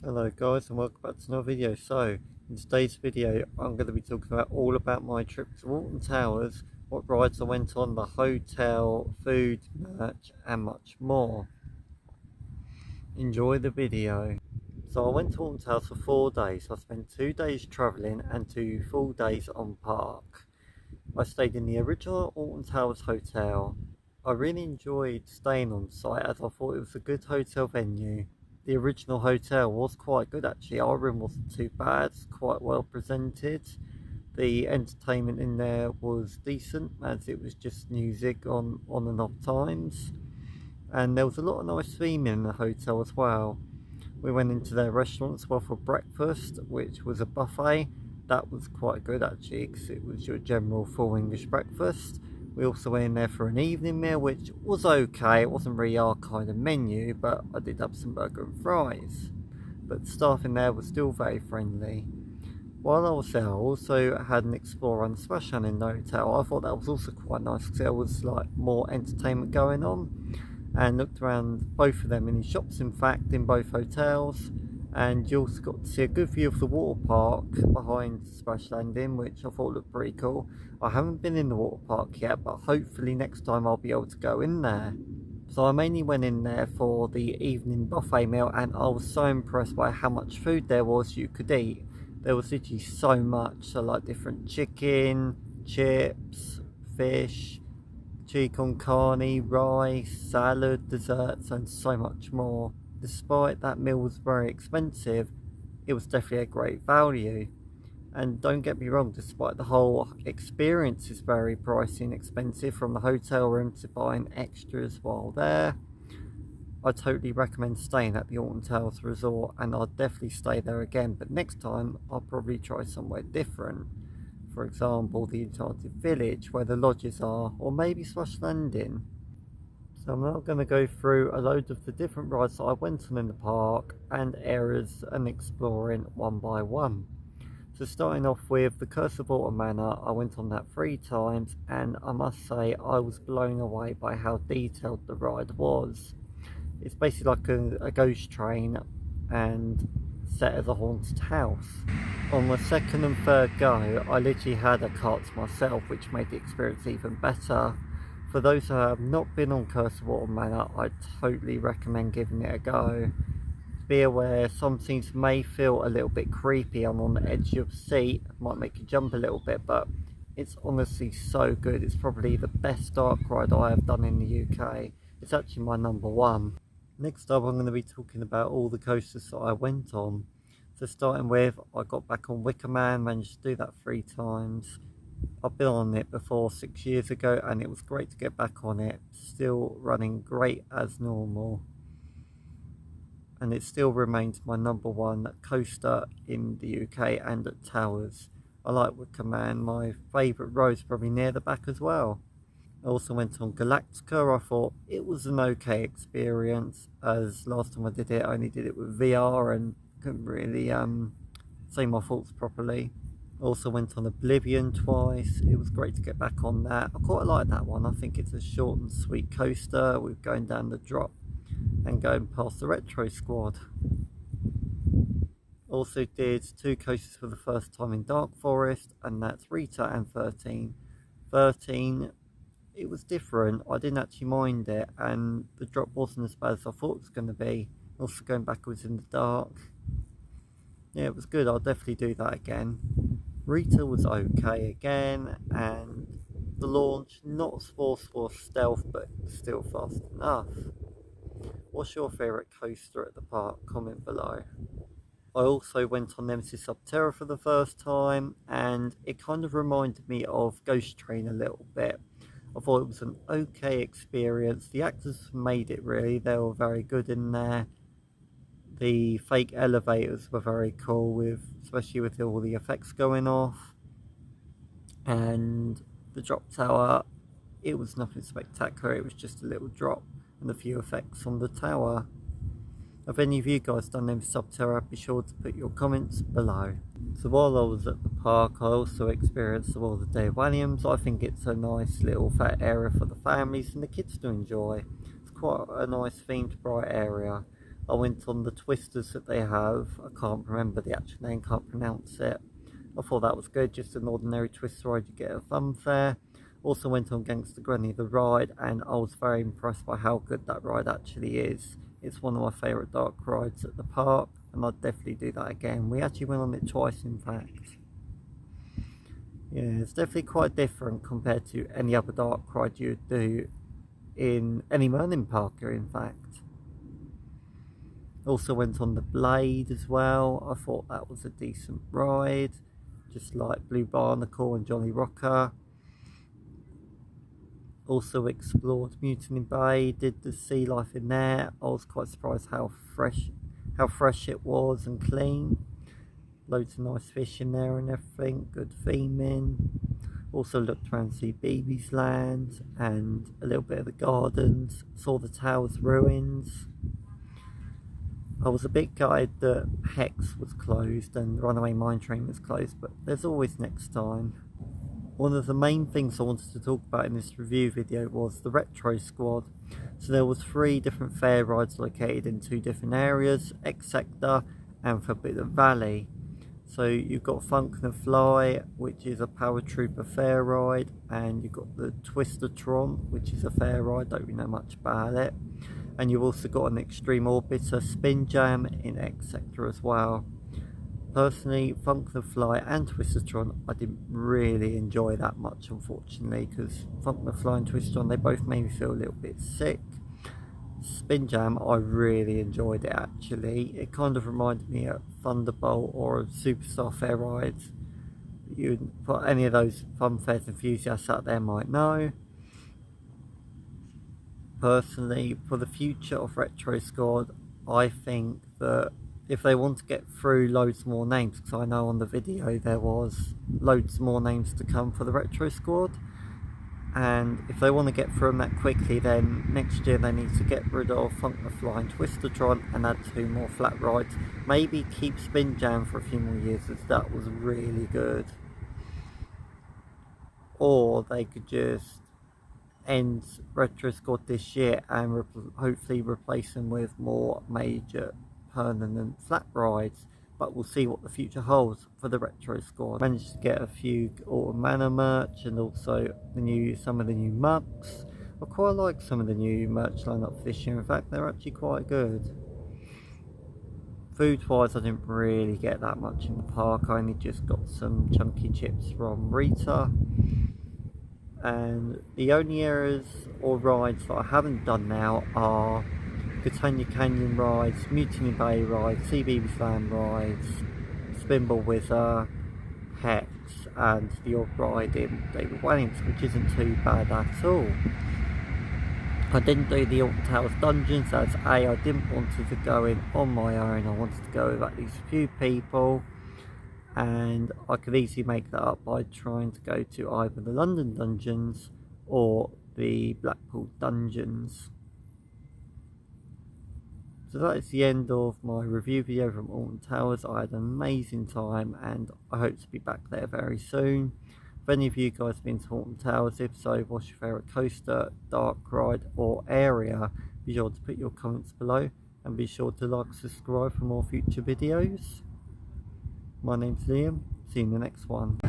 Hello guys and welcome back to another video. So in today's video I'm going to be talking about all about my trip to Alton Towers, what rides I went on, the hotel, food, merch and much more. Enjoy the video. So I went to Alton Towers for 4 days. I spent 2 days travelling and 2 full days on park. I stayed in the original Alton Towers hotel. I really enjoyed staying on site as I thought it was a good hotel venue. The original hotel was quite good actually. Our room wasn't too bad, quite well presented. The entertainment in there was decent as it was just music on and off times. And there was a lot of nice theming in the hotel as well. We went into their restaurant as well for breakfast, which was a buffet. That was quite good actually because it was your general full English breakfast. We also went in there for an evening meal, which was okay. It wasn't really our kind of menu, but I did have some burger and fries. But the staff in there was still very friendly. While I was there, I also had an explore and splash down in the hotel. I thought that was also quite nice because there was like more entertainment going on. And looked around both of them in the shops, in fact, in both hotels. And you also got to see a good view of the water park behind Splash Landing, which I thought looked pretty cool. I haven't been in the water park yet, but hopefully next time I'll be able to go in there. So I mainly went in there for the evening buffet meal, and I was so impressed by how much food there was you could eat. There was literally so much, so like different chicken, chips, fish, chili con carne, rice, salad, desserts and so much more. Despite that meal was very expensive, it was definitely a great value. And don't get me wrong, despite the whole experience is very pricey and expensive, from the hotel room to buying extras while there, I totally recommend staying at the Alton Towers Resort, and I'll definitely stay there again, but next time I'll probably try somewhere different. For example, the Enchanted Village where the lodges are, or maybe Splash Landing. So I'm now going to go through a load of the different rides that I went on in the park and areas and exploring one by one. So starting off with the Curse of Alton Manor, I went on that 3 times and I must say I was blown away by how detailed the ride was. It's basically like a ghost train and set as a haunted house. On the second and third go, I literally had a cart to myself, which made the experience even better. For those who have not been on Curse of Alton Manor, I totally recommend giving it a go. Be aware, some scenes may feel a little bit creepy. I'm on the edge of the seat, it might make you jump a little bit, but it's honestly so good. It's probably the best dark ride I have done in the UK. It's actually my #1. Next up, I'm going to be talking about all the coasters that I went on. So starting with, I got back on Wicker Man, managed to do that 3 times. I've been on it before 6 years ago and it was great to get back on it. Still running great as normal. And it still remains my #1 coaster in the UK and at Towers. I like Wicker Man, my favourite row is probably near the back as well. I also went on Galactica. I thought it was an okay experience, as last time I did it I only did it with VR and couldn't really say my thoughts properly. Also went on Oblivion twice. It was great to get back on that. I quite like that one. I think it's a short and sweet coaster with going down the drop and going past the Retro Squad. Also did 2 coasters for the first time in Dark Forest, and that's Rita and 13. 13, it was different. I didn't actually mind it, and the drop wasn't as bad as I thought it was going to be. Also going backwards in the dark. Yeah, it was good. I'll definitely do that again. Rita was okay again, and the launch, not as forceful as Stealth, but still fast enough. What's your favourite coaster at the park? Comment below. I also went on Nemesis Up Terra for the first time, and it kind of reminded me of Ghost Train a little bit. I thought it was an okay experience. The actors made it really, they were very good in there. The fake elevators were very cool, especially with all the effects going off. And the drop tower, it was nothing spectacular, it was just a little drop and a few effects on the tower. Have any of you guys done them Terra? Be sure to put your comments below. So while I was at the park, I also experienced the World of Dave Williams. I think it's a nice little fat area for the families and the kids to enjoy. It's quite a nice themed bright area. I went on the twisters that they have. I can't remember the actual name, can't pronounce it. I thought that was good, just an ordinary twist ride, you get a funfair. Also went on Gangster Granny the ride, and I was very impressed by how good that ride actually is. It's one of my favourite dark rides at the park, and I'd definitely do that again. We actually went on it twice, in fact. Yeah, it's definitely quite different compared to any other dark ride you would do in any Merlin Parker, in fact. Also went on the Blade as well. I thought that was a decent ride, just like Blue Barnacle and Johnny Rocker. Also explored Mutiny Bay, did the sea life in there. I was quite surprised how fresh it was and clean. Loads of nice fish in there and everything, good theming. Also looked around to see Beebe's Land and a little bit of the gardens. Saw the Towers ruins. I was a bit gutted that Hex was closed and Runaway Mine Train was closed, but there's always next time. One of the main things I wanted to talk about in this review video was the Retro Squad. So there was 3 different fair rides located in 2 different areas, X Sector and Forbidden Valley. So you've got Funk and Fly, which is a Power Trooper fair ride, and you've got the Twistertron, which is a fair ride, don't really know much about it. And you've also got an Extreme Orbiter Spin Jam in X Sector as well. Personally, Funk the Fly and Twistertron I didn't really enjoy that much, unfortunately, because Funk the Fly and Twistertron, they both made me feel a little bit sick. Spin Jam, I really enjoyed it actually. It kind of reminded me of Thunderbolt or Superstar Fair rides. You put any of those fun fairs enthusiasts out there might know. Personally, for the future of Retro Squad, I think that if they want to get through loads more names, because I know on the video there was loads more names to come for the Retro Squad, and if they want to get through them that quickly, then next year they need to get rid of Funk the Fly and Twistertron and add 2 more flat rides. Maybe keep Spin Jam for a few more years, as that was really good. Or they could just end Retro Squad this year and hopefully replace them with more major permanent flat rides, but we'll see what the future holds for the Retro Squad. Managed to get a few Alton Manor merch and also some of the new mugs. I quite like some of the new merch lineup this year. In fact, they're actually quite good. Food wise, I didn't really get that much in the park. I only just got some chunky chips from Rita. And the only areas or rides that I haven't done now are Catania Canyon rides, Mutiny Bay rides, CBeebies Land rides, Spinball Whizzer, Hex, and the odd ride in David Wellings, which isn't too bad at all. I didn't do the Alton Towers dungeons as I didn't want to go in on my own. I wanted to go with at least a few people, and I could easily make that up by trying to go to either the London dungeons or the Blackpool dungeons. So that is the end of my review video from Alton Towers. I had an amazing time and I hope to be back there very soon. If any of you guys have been to Alton Towers, if so, what's your favourite coaster, dark ride or area? Be sure to put your comments below and be sure to like and subscribe for more future videos. My name's Liam, see you in the next one.